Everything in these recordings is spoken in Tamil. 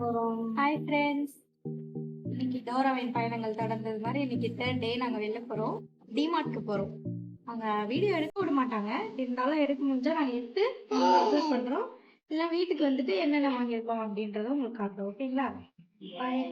போகிறோம்? ஹாய் ஃப்ரெண்ட்ஸ், இன்னைக்கு டோராவின் பயணங்கள் தொடர்ந்தது மாதிரி இன்னைக்கு 3rd டே நாங்கள் வெளில போகிறோம். டிமார்ட்க்கு போகிறோம். அங்கே வீடியோ எடுக்க விட மாட்டாங்க, இருந்தாலும் எடுக்க முடிஞ்சா நாங்கள் எடுத்து அப்லோட் பண்ணுறோம். இல்லை வீட்டுக்கு வந்துட்டு என்னென்ன வாங்கியிருக்கோம் அப்படின்றத உங்களுக்கு காட்டுறோம். ஓகேங்களா? பாய்.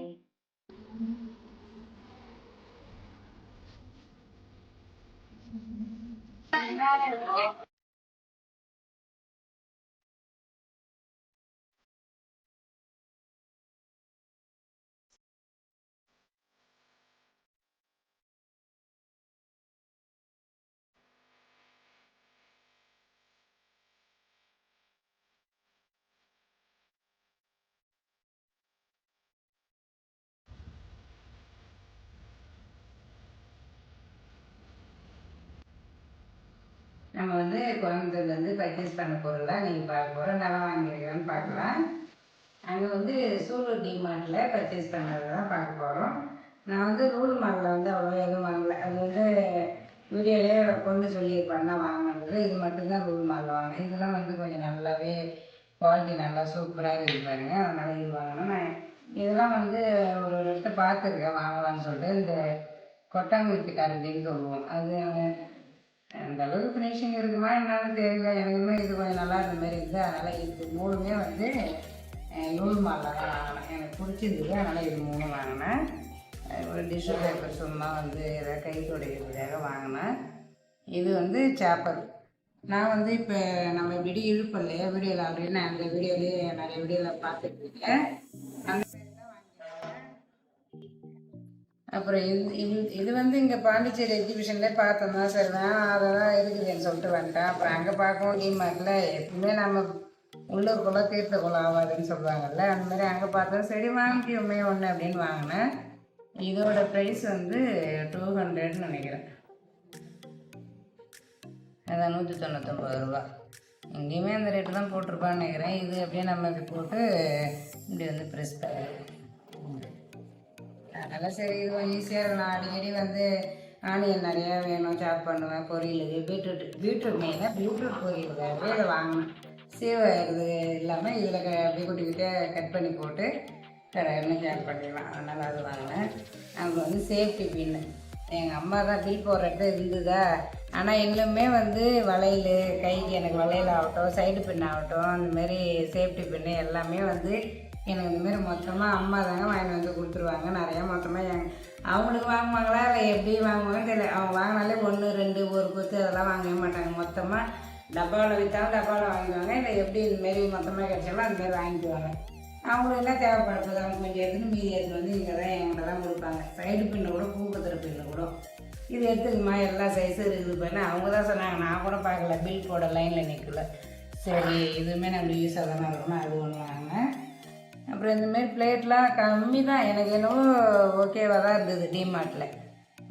நம்ம வந்து கோயம்புத்தூர்லேருந்து பர்ச்சேஸ் பண்ண பொருளாக நீங்கள் பார்க்க போகிறோம். நல்லா வாங்கியிருக்கேன்னு பார்க்கலாம். அங்கே வந்து சூலூர் டிமார்ட்டில் பர்ச்சேஸ் பண்ணதை தான் பார்க்க போகிறோம். நான் வந்து ரூல் மாலில் வந்து அவ்வளோ எதுவும் வாங்கலை. அது வந்து வீடியோலேயே கொண்டு சொல்லியிருப்பாங்க தான் வாங்கினது. இது மட்டும்தான் ரூல் மாலில் வாங்கினேன். இதெல்லாம் வந்து கொஞ்சம் நல்லாவே குவாலிட்டி நல்லா சூப்பராக இருக்குது பாருங்க. அதனால் இது வாங்கினேன். நான் இதெல்லாம் வந்து ஒரு இடத்த பார்த்துருக்கேன் வாங்கலாம்னு சொல்லிட்டு. இந்த கொட்டாங்குச்சி கரண்டின்னு சொல்லுவோம். அது அந்த அளவுக்கு ஃபினிஷிங் இருக்குமா என்னன்னு தெரியல. எனக்குமே இது கொஞ்சம் நல்லா இருந்த மாதிரி இருக்குது. அதனால் இது மூணுமே வந்து நூல் மாலை தான் வாங்கினேன். எனக்கு பிடிச்சிருந்தது, அதனால் இது 3 வாங்கினேன். ஒரு டிஷ்யூ பேப்பர் சும்மா வந்து எதாவது கை துடைக்கிறதுக்காக வாங்கினேன். இது வந்து சாப்பர். நான் வந்து இப்போ நம்ம விடி இழுப்போம் இல்லையா வீடியோவில், ஆல்ரெடி நான் அந்த வீடியோலேயே நிறைய வீடியோவில் பார்த்துட்ருக்கேன். அந்த அப்புறம் இது வந்து இங்கே பாண்டிச்சேரி எக்ஸிபிஷன்லேயே பார்த்தோம்னா சரி தான் அதை தான் இருக்குதுன்னு சொல்லிட்டு வந்துட்டேன். அப்புறம் அங்கே பார்க்கவும் டிமார்ட்டில் எப்பவுமே நம்ம உள்ளூருக்குள்ளே தீர்த்தக்குள்ள ஆகாதுன்னு சொல்லுவாங்கல்ல, அந்த மாதிரி அங்கே பார்த்தோம். சரி வாங்கிக்குவோமே ஒன்று அப்படின்னு வாங்கினேன். இதோட ப்ரைஸ் வந்து 200 நினைக்கிறேன். அதான் 199 ரூபா. எங்கேயுமே அந்த ரேட்டு தான் போட்டிருப்பான்னு நினைக்கிறேன். இது அப்படியே நம்ம இப்படி போட்டு இப்படி வந்து ப்ரெஸ் பண்ணுறேன். அதனால் சரி இது கொஞ்சம் ஈஸியாக இருக்கும். நான் அடிக்கடி வந்து ஆனியன் நிறையா வேணும், சாப் பண்ணுவேன். பொரியலுக்கு பீட்ரூட் மெயினாக பீட்ரூட் பொரியலுக்காகவே இதை வாங்கினேன். சீவது இல்லாமல் இதில் அப்படியே குட்டிக்கிட்டே கட் பண்ணி போட்டு கடன்னு சாப் பண்ணிடலாம். அதனால் அது வாங்கினேன். அங்கே வந்து சேஃப்டி பின்னு எங்கள் அம்மா தான் பில் போடுற இடத்துல இருந்ததா. ஆனால் எங்களுமே வந்து வளையல், கைக்கு எனக்கு வளையல் ஆகட்டும், சைடு பின் ஆகட்டும், அந்தமாரி சேஃப்டி பின்னு எல்லாமே வந்து எனக்கு இந்தமாரி மொத்தமாக அம்மா தாங்க வாங்கி வந்து கொடுத்துருவாங்க. நிறையா மொத்தமாக அவங்களுக்கு வாங்குவாங்களா இல்லை எப்படி வாங்குவாங்கன்னு தெரியல. அவங்க வாங்கினாலே 1 2 ஒரு கொத்து அதெல்லாம் வாங்கவே மாட்டாங்க. மொத்தமாக டப்பாவில் விற்றாலும் டப்பாவில் வாங்குவாங்க. இல்லை எப்படி இந்தமாரி மொத்தமாக கிடைச்சாலும் அந்தமாரி வாங்கிக்குவாங்க. அவங்களுக்கு என்ன தேவைப்படுறது அவங்க கொஞ்சம் எடுத்துன்னு மீதி எடுத்து வந்து இங்கே தான் என்கிட்ட தான் கொடுப்பாங்க. சைடு பின்னு கூட பூக்கத்துற பின்னு கூட இது எடுத்துக்குமா எல்லா சைஸும் இருக்குது பண்ண அவங்க தான் சொன்னாங்க. நான் கூட பார்க்கல, பில் போட லைனில் நிற்கல. சரி இதுவுமே நம்மளுக்கு யூஸாக தானே இருக்கணும், அது ஒன்று வாங்கினேன். அப்புறம் இந்தமாரி பிளேட்லாம் கம்மி தான், எனக்கு என்னவோ ஓகேவாக தான் இருந்தது டிமார்ட்டில்.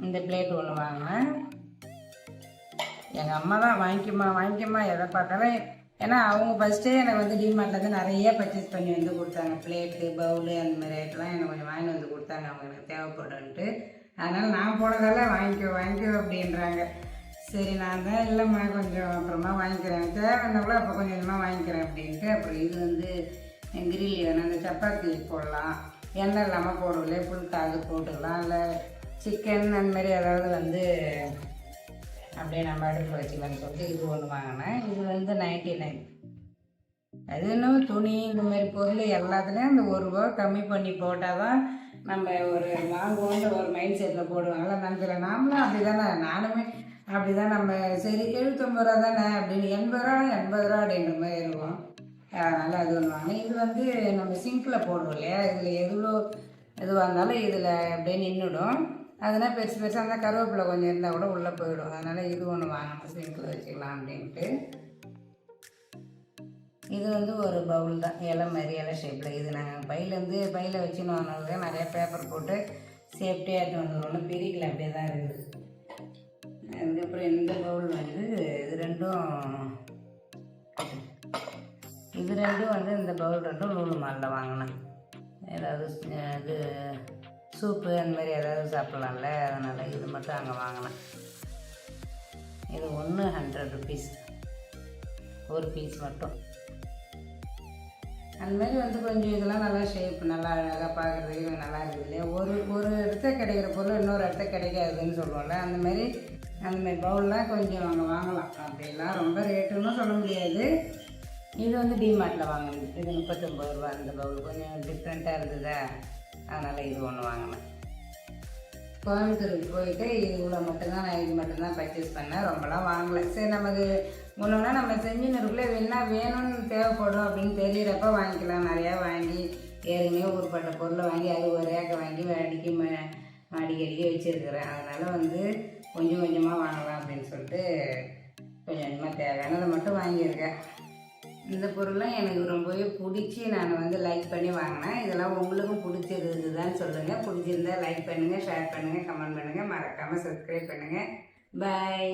இந்த பிளேட் ஒன்று வாங்கினேன். எங்கள் அம்மா தான் வாங்கிக்கம்மா எதை பார்த்தாலும். ஏன்னா அவங்க ஃபஸ்ட்டே எனக்கு வந்து டிமார்ட்லேருந்து நிறைய பர்ச்சேஸ் பண்ணி வந்து கொடுத்தாங்க. பிளேட்டு, பவுலு அந்த மாதிரி ஐட்டெல்லாம் எனக்கு கொஞ்சம் வாங்கி வந்து கொடுத்தாங்க. அவங்க எனக்கு தேவைப்படுன்ட்டு. அதனால் நான் போனதால வாங்கிக்கோ அப்படின்றாங்க. சரி நான் தான் இல்லைம்மா கொஞ்சம் அப்புறமா வாங்கிக்கிறேன், தேவைன்னா கூட அப்போ கொஞ்சம் கொஞ்சமாக வாங்கிக்கிறேன் அப்படின்ட்டு. அப்புறம் இது வந்து கிரில் வேணும், அந்த சப்பாத்தி போடலாம், எண்ணெய் இல்லாமல் போடுவோம்லே புல் அது போட்டுக்கலாம். இல்லை சிக்கன் அந்தமாரி ஏதாவது வந்து அப்படியே நம்ம அடுப்பில் வச்சுக்கலான்னு சொல்லிட்டு இது ஒன்று வாங்கினேன். இது வந்து 99. அது இன்னும் துணி இந்தமாரி பொருள் எல்லாத்துலேயும் அந்த 1 ரூபா கம்மி பண்ணி போட்டால் தான் நம்ம ஒரு வாங்குவோன்ற ஒரு மைண்ட் செட்டில் போடுவாங்கள்ல. நினைக்கிறேன் நாமளும் அப்படி தானே, நானுமே அப்படி தான். நம்ம சரி 79 ரூபா தானே அப்படின்னு 80 ரூபா அப்படின்ற மாதிரி இருக்கும். அதனால் அது ஒன்று வாங்கினேன். இது வந்து நம்ம சிங்கில் போடுவோம் இல்லையா, இதில் எதுவாக இருந்தாலும் இதில் அப்படியே நின்றுடும். அதனால் பெருசாக இருந்தால் கருவேப்பிலை கொஞ்சம் இருந்தால் கூட உள்ளே போயிடும். அதனால் இது ஒன்று வாங்கணும், சிங்கில் வச்சுக்கலாம் அப்படின்ட்டு. இது வந்து ஒரு பவுல் தான், இலை மாதிரி இலை ஷேப்பில். இது நாங்கள் பையில் வச்சுன்னு வாங்கினது நிறையா பேப்பர் போட்டு சேஃப்டியாக எடுத்து வந்துடுவோம், பிரிக்கல அப்படியே தான் இருக்குது. அதுக்கப்புறம் இந்த பவுல் வந்து இது ரெண்டும் வந்து இந்த பவுல் ரெண்டும் நூல் மாலில் வாங்கினேன். ஏதாவது இது சூப்பு அந்தமாரி ஏதாவது சாப்பிட்லாம்ல, அதனால் இது மட்டும் அங்கே வாங்கினேன். இது 100 rupees ஒரு பீஸ் மட்டும். அந்த மாதிரி வந்து கொஞ்சம் இதெல்லாம் நல்லா ஷேப் நல்லா அழகாக பார்க்குறதுக்கு கொஞ்சம் நல்லா இருக்குது இல்லையா. ஒரு இடத்த கிடைக்கிற பொருள் இன்னொரு இடத்த கிடைக்காதுன்னு சொல்லுவோம்ல, அந்த மாதிரி பவுல்லாம் கொஞ்சம் அங்கே வாங்கலாம். அப்படிலாம் ரொம்ப ரேட்டுன்னு சொல்ல முடியாது. இது வந்து டிமார்ட்டில் வாங்கினது. இது 39 ரூபா. இந்த பவுல் கொஞ்சம் டிஃப்ரெண்ட்டாக இருந்ததா, அதனால் இது ஒன்று வாங்கினேன். கோயம்புத்தூருக்கு போயிட்டு இவ்வளோ மட்டும்தான், நான் இது மட்டும்தான் பர்ச்சேஸ் பண்ணேன். ரொம்பலாம் வாங்கலை. சரி, நமக்கு ஒன்றுனா நம்ம செஞ்சுன்னு இருக்குள்ளே வேணும்னு தேவைப்படும் அப்படின்னு தெரியிறப்ப வாங்கிக்கலாம். நிறையா வாங்கி ஏற்கனவே ஊர்பட்ட பொருளை வாங்கி அது ஒரு ரேக்கை வாங்கி அடிக்கடி வச்சுருக்கிறேன். அதனால் வந்து கொஞ்சம் கொஞ்சமாக வாங்கலாம் அப்படின்னு சொல்லிட்டு கொஞ்சம் கொஞ்சமாக தேவையானதை மட்டும் வாங்கியிருக்கேன். இந்த பொருள்லாம் எனக்கு ரொம்பவே பிடிச்சி நான் வந்து லைக் பண்ணி வாங்கினேன். இதெல்லாம் உங்களுக்கும் பிடிச்சிருக்குதான்னு சொல்லுங்கள். பிடிச்சிருந்தா லைக் பண்ணுங்கள், ஷேர் பண்ணுங்கள், கமெண்ட் பண்ணுங்கள், மறக்காமல் சப்ஸ்கிரைப் பண்ணுங்கள். பாய்.